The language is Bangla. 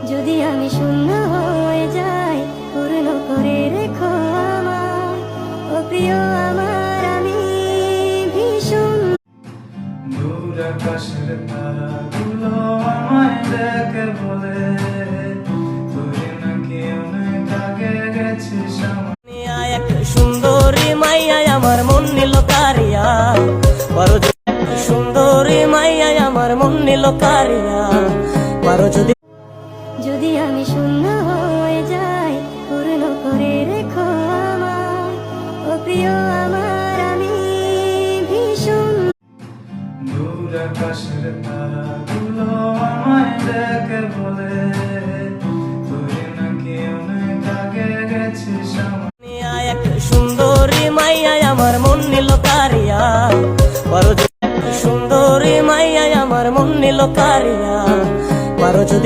যদি আমি শূন্য হয়ে যাই, পূর্ণ করে রেখো আমার, ও প্রিয় আমার আমি ভীষণ। দূর আকাশের তারাগুলো আমায় দেখে বলে তুই নাকি অনেক আগে গেছিস আমার। এক সুন্দরী মাইয়া আমার মন নিল কারিয়া, সুন্দরী মাইয়া আমার মন নিল কারিয়া, পারো যদি যদি আমি শূন্য হয়ে যাই, পূর্ণ করে রেখো আমার, ও প্রিয় আমার আমি ভীষণ। দূর আকাশের তারাগুলো আমায় দেখে বলে তুই নাকি অনেক আগে গেছিস আমার। এক সুন্দরী মাইয়া আমার মন নিল কারিয়া, পারো যদি সুন্দরী মাইয়া আমার মন নিল কারিয়া।